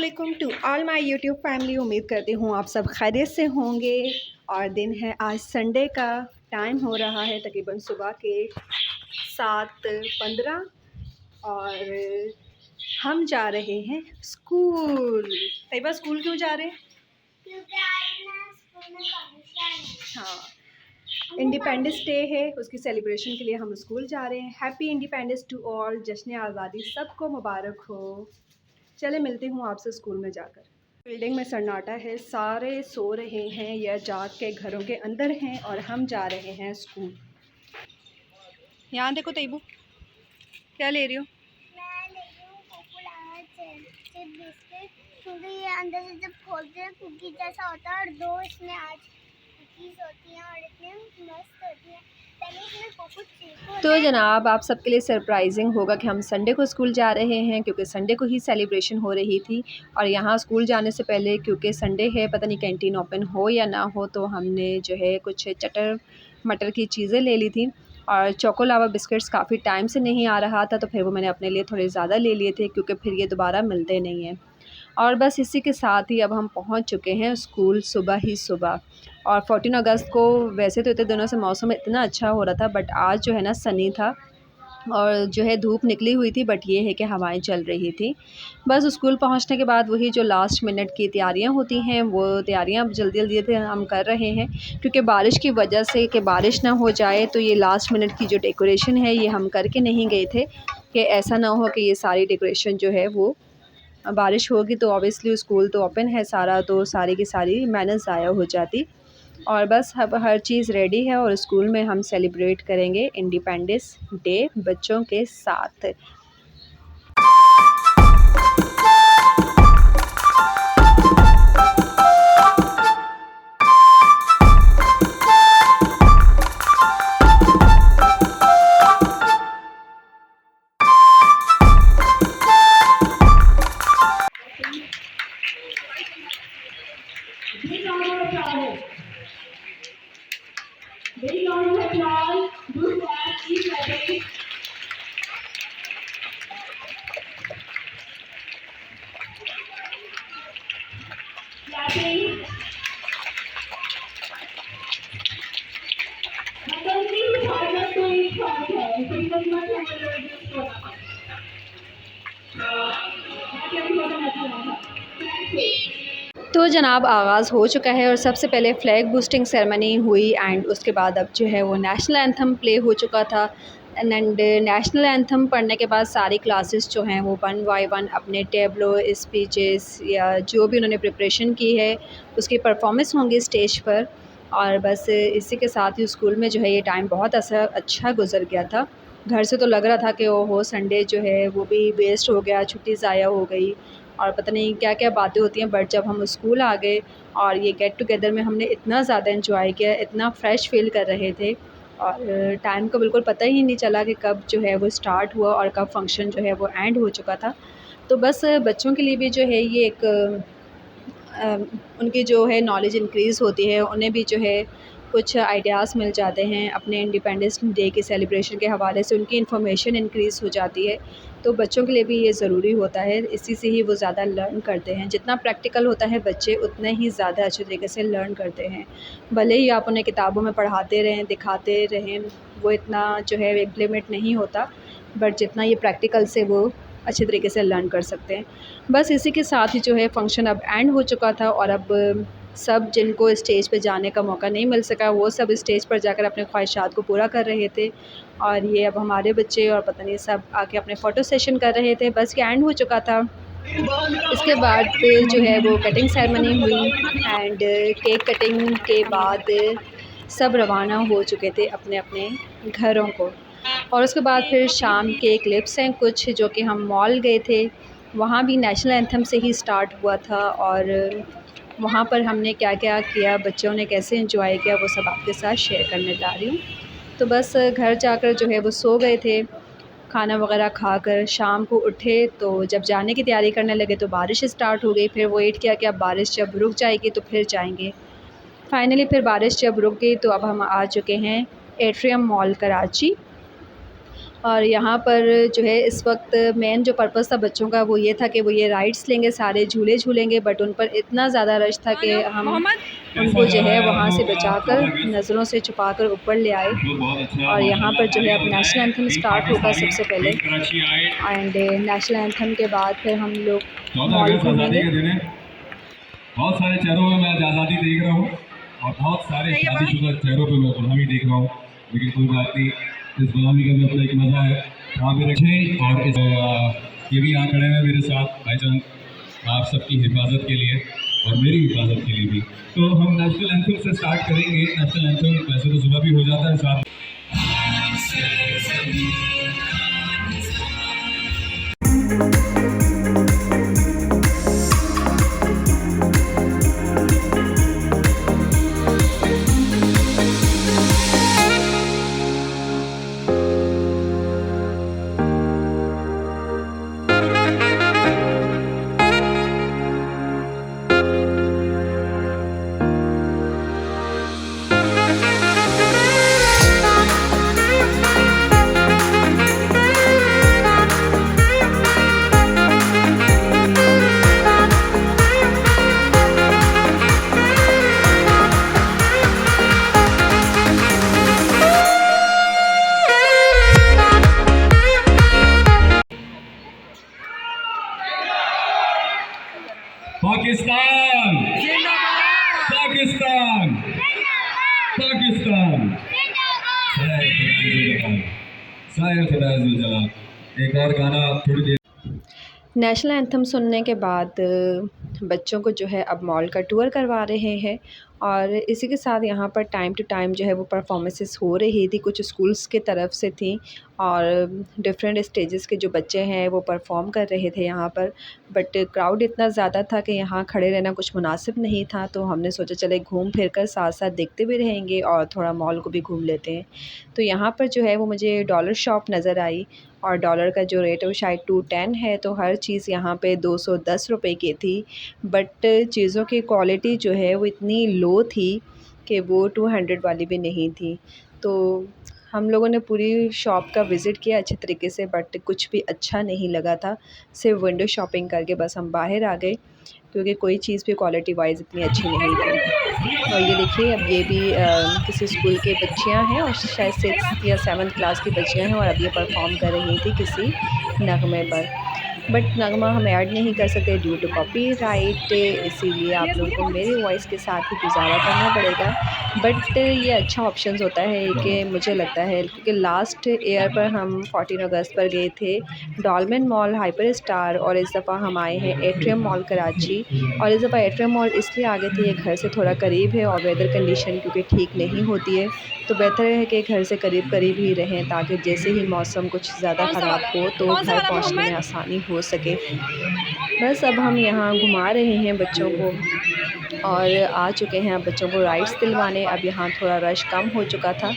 अस्सलामुअलैकुम to all my YouTube family. उम्मीद करती हूँ आप सब खैरियत से होंगे। और दिन है आज संडे का, टाइम हो रहा है तकरीबन सुबह के 7:15 और हम जा रहे हैं स्कूल। तैयबा स्कूल क्यों जा रहे हैं? क्योंकि आज ना स्कूल में फंक्शन है। हाँ, इंडिपेंडेंस डे है, उसकी सेलिब्रेशन के लिए हम स्कूल जा रहे हैं। हैप्पी इंडिपेंडेंस टू ऑल, जश्न आज़ादी सबको मुबारक हो। चले मिलती हूँ आपसे स्कूल में जाकर। बिल्डिंग में सन्नाटा है, सारे सो रहे हैं या जाग के घरों के अंदर हैं और हम जा रहे हैं स्कूल। यहाँ देखो तैयबू, क्या ले रही हो? मैं ले रही हूँ कोकोला चिप बिस्किट, क्योंकि ये अंदर से जब खोलते हैं कुकी जैसा होता है और दो इसमें आज कुकीज़ होती हैं और इतने मस्त होती हैं। तो जनाब, आप सबके लिए सरप्राइजिंग होगा कि हम संडे को स्कूल जा रहे हैं, क्योंकि संडे को ही सेलिब्रेशन हो रही थी। और यहाँ स्कूल जाने से पहले, क्योंकि संडे है, पता नहीं कैंटीन ओपन हो या ना हो, तो हमने जो है कुछ चटर मटर की चीज़ें ले ली थी। और चोको लावा बिस्किट्स काफ़ी टाइम से नहीं आ रहा था, तो फिर वो मैंने अपने लिए थोड़े ज़्यादा ले लिए थे, क्योंकि फिर ये दोबारा मिलते नहीं हैं। और बस इसी के साथ ही अब हम पहुंच चुके हैं स्कूल, सुबह ही सुबह। और 14 अगस्त को वैसे तो इतने दिनों से मौसम इतना अच्छा हो रहा था, बट आज जो है ना सनी था और जो है धूप निकली हुई थी, बट ये है कि हवाएं चल रही थी। बस स्कूल पहुंचने के बाद वही जो लास्ट मिनट की तैयारियां होती हैं, वो तैयारियां जल्दी जल्दी हम कर रहे हैं, क्योंकि बारिश की वजह से कि बारिश ना हो जाए, तो ये लास्ट मिनट की जो डेकोरेशन है ये हम करके नहीं गए थे, कि ऐसा ना हो कि ये सारी डेकोरेशन जो है वो बारिश होगी तो ऑब्वियसली स्कूल तो ओपन है सारा, तो सारी की सारी मेहनत ज़ाया हो जाती। और बस अब हर चीज़ रेडी है और स्कूल में हम सेलिब्रेट करेंगे इंडिपेंडेंस डे बच्चों के साथ। तो जनाब, आगाज़ हो चुका है और सबसे पहले फ़्लैग बूस्टिंग सेरेमनी हुई एंड उसके बाद अब जो है वो नेशनल एंथम प्ले हो चुका था। एंड नेशनल एंथम पढ़ने के बाद सारी क्लासेस जो हैं वो 1 बाय 1 अपने टेबलो, स्पीचेस या जो भी उन्होंने प्रिपरेशन की है उसकी परफॉर्मेंस होंगी स्टेज पर। और बस इसी के साथ ही स्कूल में जो है ये टाइम बहुत अच्छा गुजर गया था। घर से तो लग रहा था कि ओहो संडे जो है वो भी वेस्ट हो गया, छुट्टी ज़ाया हो गई और पता नहीं क्या क्या बातें होती हैं। बट जब हम स्कूल आ गए और ये गेट टुगेदर में हमने इतना ज़्यादा एंजॉय किया, इतना फ़्रेश फ़ील कर रहे थे और टाइम का बिल्कुल पता ही नहीं चला कि कब जो है वो स्टार्ट हुआ और कब फंक्शन जो है वो एंड हो चुका था। तो बस बच्चों के लिए भी जो है ये एक उनकी जो है नॉलेज इंक्रीज़ होती है, उन्हें भी जो है कुछ आइडियाज़ मिल जाते हैं अपने इंडिपेंडेंस डे के सेलिब्रेशन के हवाले से, उनकी इन्फॉर्मेशन इंक्रीज़ हो जाती है। तो बच्चों के लिए भी ये ज़रूरी होता है, इसी से ही वो ज़्यादा लर्न करते हैं। जितना प्रैक्टिकल होता है बच्चे उतने ही ज़्यादा अच्छे तरीके से लर्न करते हैं। भले ही आप उन्हें किताबों में पढ़ाते रहें, दिखाते रहें, वो इतना जो है इम्प्लीमेंट नहीं होता, बट जितना ये प्रैक्टिकल से वो अच्छे तरीके से लर्न कर सकते हैं। बस इसी के साथ ही जो है फ़ंक्शन अब एंड हो चुका था और अब सब जिनको स्टेज पे जाने का मौका नहीं मिल सका, वो सब स्टेज पर जाकर अपने ख्वाहिशात को पूरा कर रहे थे। और ये अब हमारे बच्चे और पता नहीं सब आके अपने फ़ोटो सेशन कर रहे थे। बस ये एंड हो चुका था। इसके बाद जो है वो कटिंग सेरेमनी हुई एंड केक कटिंग के बाद सब रवाना हो चुके थे अपने अपने घरों को। और उसके बाद फिर शाम के क्लिप्स हैं कुछ जो कि हम मॉल गए थे, वहाँ भी नेशनल एंथम से ही स्टार्ट हुआ था और वहाँ पर हमने क्या क्या किया, बच्चों ने कैसे एंजॉय किया, वो सब आपके साथ शेयर करने जा रही हूँ। तो बस घर जाकर जो है वो सो गए थे, खाना वगैरह खाकर शाम को उठे तो जब जाने की तैयारी करने लगे तो बारिश स्टार्ट हो गई। फिर वेट किया कि अब बारिश जब रुक जाएगी तो फिर जाएंगे। फाइनली फिर बारिश जब रुक गई तो अब हम आ चुके हैं एट्रियम मॉल कराची। और यहाँ पर जो है इस वक्त मेन जो पर्पज़ था बच्चों का वो ये था कि वो ये राइड्स लेंगे, सारे झूले झूलेंगे, बट उन पर इतना ज़्यादा रश था कि हम उनको जो है वहाँ से बचाकर, नज़रों से छुपाकर ऊपर ले आए। और यहाँ पर जो है अब नेशनल एंथम स्टार्ट होगा सबसे पहले, एंड नेशनल एंथम के बाद फिर हम लोग मॉल घूमेंगे। बहुत सारे चेहरों में मैं आज़ादी देख रहा हूँ और बहुत सारे शादीशुदा चेहरों पे मैं गुलामी देख रहा हूँ, लेकिन कोई बात नहीं, इस गुलामी का भी अपना एक मज़ा है। वहाँ पे रखे और ये भी यहाँ खड़े हैं मेरे साथ भाईजान, आप सबकी हिफाजत के लिए और मेरी हिफाजत के लिए भी। तो हम नेशनल एंथम से स्टार्ट करेंगे। नेशनल एंथम वैसे तो सुबह भी हो जाता है साथ। पाकिस्तान पाकिस्तान पाकिस्तान। एक और गाना थोड़ी देर। नेशनल एंथम सुनने के बाद बच्चों को जो है अब मॉल का टूर करवा रहे हैं, और इसी के साथ यहाँ पर टाइम टू टाइम जो है वो परफॉर्मेंसेस हो रही थी, कुछ स्कूल्स के तरफ से थी और डिफरेंट स्टेजेस के जो बच्चे हैं वो परफॉर्म कर रहे थे यहाँ पर। बट क्राउड इतना ज़्यादा था कि यहाँ खड़े रहना कुछ मुनासिब नहीं था, तो हमने सोचा चले घूम फिर कर साथ साथ देखते भी रहेंगे और थोड़ा मॉल को भी घूम लेते हैं। तो यहाँ पर जो है वो मुझे डॉलर शॉप नज़र आई, और डॉलर का जो रेट है वो शायद 210 है, तो हर चीज़ यहाँ पे 210 रुपए की थी। बट चीज़ों की क्वालिटी जो है वो इतनी लो थी कि वो 200 वाली भी नहीं थी। तो हम लोगों ने पूरी शॉप का विज़िट किया अच्छे तरीके से, बट कुछ भी अच्छा नहीं लगा था। सिर्फ विंडो शॉपिंग करके बस हम बाहर आ गए, क्योंकि कोई चीज़ भी क्वालिटी वाइज इतनी अच्छी नहीं थी। और ये देखिए अब ये भी किसी स्कूल के बच्चियां हैं, और शायद 6th या 7th क्लास की बच्चियां हैं, और अब ये परफॉर्म कर रही थी किसी नगमे पर। बट नगमा हम ऐड नहीं कर सकते ड्यू टू कॉपीराइट, इसीलिए आप लोगों को मेरी वॉइस के साथ ही गुजारा करना पड़ेगा। बट ये अच्छा ऑप्शन होता है कि मुझे लगता है, क्योंकि लास्ट ईयर पर हम 14 अगस्त पर गए थे डॉलमेन मॉल, हाइपर स्टार, और इस दफ़ा हम आए हैं एट्रियम मॉल कराची। और इस दफ़ा एट्रियम मॉल इसलिए आगे थे, ये घर से थोड़ा करीब है और वेदर कंडीशन क्योंकि ठीक नहीं होती है, तो बेहतर है कि घर से करीब करीब ही रहें, ताकि जैसे ही मौसम कुछ ज़्यादा ख़राब हो तो घर पहुंचने में आसानी हो सके। बस अब हम यहाँ घुमा रहे हैं बच्चों को, और आ चुके हैं अब बच्चों को राइड्स दिलवाने। अब यहाँ थोड़ा रश कम हो चुका था,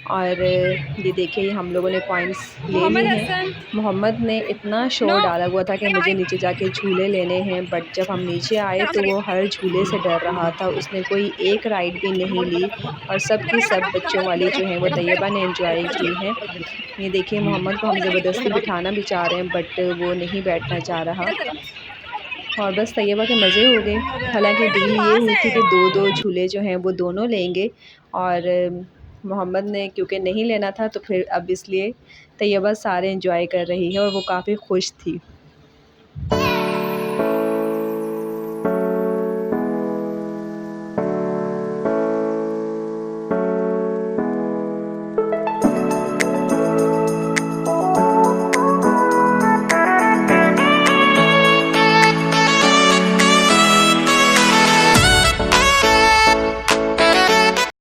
और ये देखिए हम लोगों ने कॉइन्स ले लिए हैं। मोहम्मद ने इतना शोर डाला हुआ था कि मुझे नीचे जाके झूले लेने हैं, बट जब हम नीचे आए तो वो हर झूले से डर रहा था, उसने कोई एक राइड भी नहीं ली, और सब की सब बच्चों वाली जो है वो तैयबा ने एंजॉय की हैं। ये देखिए मोहम्मद को हम ज़बरदस्ती बिठाना भी चाह रहे हैं, बट वो नहीं बैठना चाह रहा, और बस तैयबा के मज़े हो गए। हालांकि डील ये हुई थी कि 2-2 झूले जो हैं वो दोनों लेंगे, और मोहम्मद ने क्योंकि नहीं लेना था तो फिर अब इसलिए तैयबा सारे एंजॉय कर रही है, और वो काफ़ी खुश थी।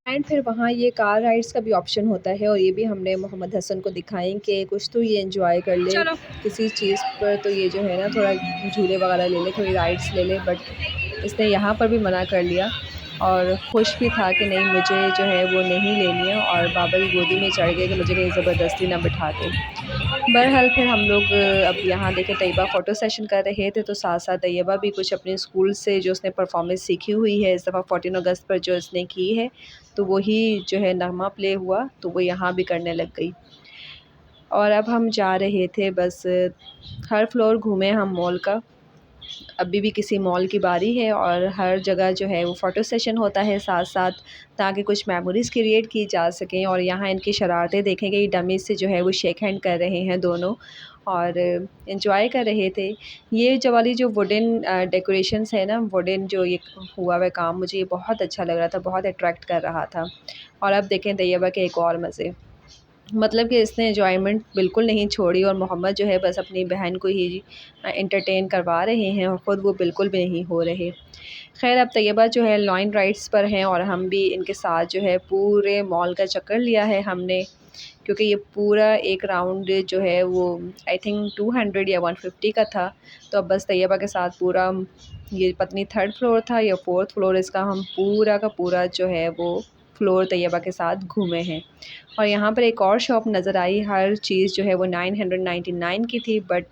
एंड फिर वहाँ ये कार राइड्स का भी ऑप्शन होता है, और ये भी हमने मोहम्मद हसन को दिखाएं कि कुछ तो ये एंजॉय कर ले किसी चीज़ पर, तो ये जो है ना थोड़ा झूले वगैरह ले ले, थोड़ी राइड्स ले ले। बट इसने यहाँ पर भी मना कर लिया, और खुश भी था कि नहीं मुझे जो है वो नहीं लेनी है, और बाबा की गोदी में चढ़ गए कि मुझे कहीं ज़बरदस्ती ना बिठाते। बहरहाल फिर हम लोग अब यहाँ देखे तैयबा फ़ोटो सेशन कर रहे थे, तो साथ साथ तैयबा भी कुछ अपने स्कूल से जो उसने परफॉर्मेंस सीखी हुई है इस दफ़ा 14 अगस्त पर जो उसने की है, तो वही जो है नगमा प्ले हुआ तो वो यहाँ भी करने लग गई। और अब हम जा रहे थे, बस हर फ्लोर घूमे हम मॉल का। अभी भी किसी मॉल की बारी है और हर जगह जो है वो फ़ोटो सेशन होता है साथ साथ, ताकि कुछ मेमोरीज़ क्रिएट की जा सकें। और यहाँ इनकी शरारतें देखेंगे, ये डमी से जो है वो शेक हैंड कर रहे हैं दोनों और एंजॉय कर रहे थे। ये जो वाली जो वुडन डेकोरेशंस है ना, वुडन जो ये हुआ हुआ काम, मुझे ये बहुत अच्छा लग रहा था, बहुत अट्रैक्ट कर रहा था। और अब देखें तैयबा के एक और मज़े, मतलब कि इसने एंजॉयमेंट बिल्कुल नहीं छोड़ी और मोहम्मद जो है बस अपनी बहन को ही एंटरटेन करवा रहे हैं और ख़ुद वो बिल्कुल भी नहीं हो रहे। खैर अब तैयबा जो है लाइन राइड्स पर हैं और हम भी इनके साथ जो है पूरे मॉल का चक्कर लिया है हमने, क्योंकि ये पूरा एक राउंड जो है वो आई थिंक 200 या 150 का था। तो अब बस तैयबा के साथ पूरा, ये पत्नी थर्ड फ्लोर था या फोर्थ फ्लोर, इसका हम पूरा का पूरा जो है वो फ्लोर तैयबा के साथ घूमे हैं। और यहाँ पर एक और शॉप नज़र आई, हर चीज़ जो है वो 999 की थी, बट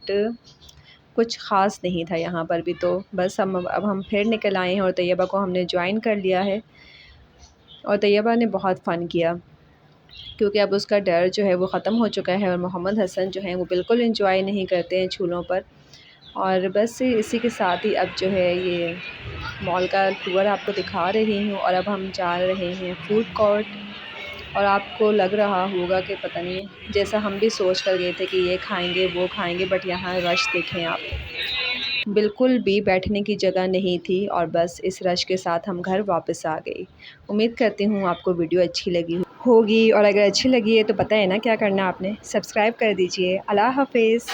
कुछ ख़ास नहीं था यहाँ पर भी। तो बस अब हम फिर निकल आए हैं और तैयबा को हमने ज्वाइन कर लिया है और तैयबा ने बहुत फ़न किया, क्योंकि अब उसका डर जो है वो ख़त्म हो चुका है और मोहम्मद हसन जो हैं वो बिल्कुल एंजॉय नहीं करते हैं झूलों पर। और बस इसी के साथ ही अब जो है ये मॉल का टूर आपको दिखा रही हूँ और अब हम जा रहे हैं फूड कोर्ट। और आपको लग रहा होगा कि पता नहीं, जैसा हम भी सोच कर गए थे कि ये खाएंगे वो खाएंगे, बट यहाँ रश देखें आप, बिल्कुल भी बैठने की जगह नहीं थी। और बस इस रश के साथ हम घर वापस आ गए। उम्मीद करती हूँ आपको वीडियो अच्छी लगी होगी, और अगर अच्छी लगी है तो पता है ना क्या करना, आपने सब्सक्राइब कर दीजिए। अल्लाह हाफिज़।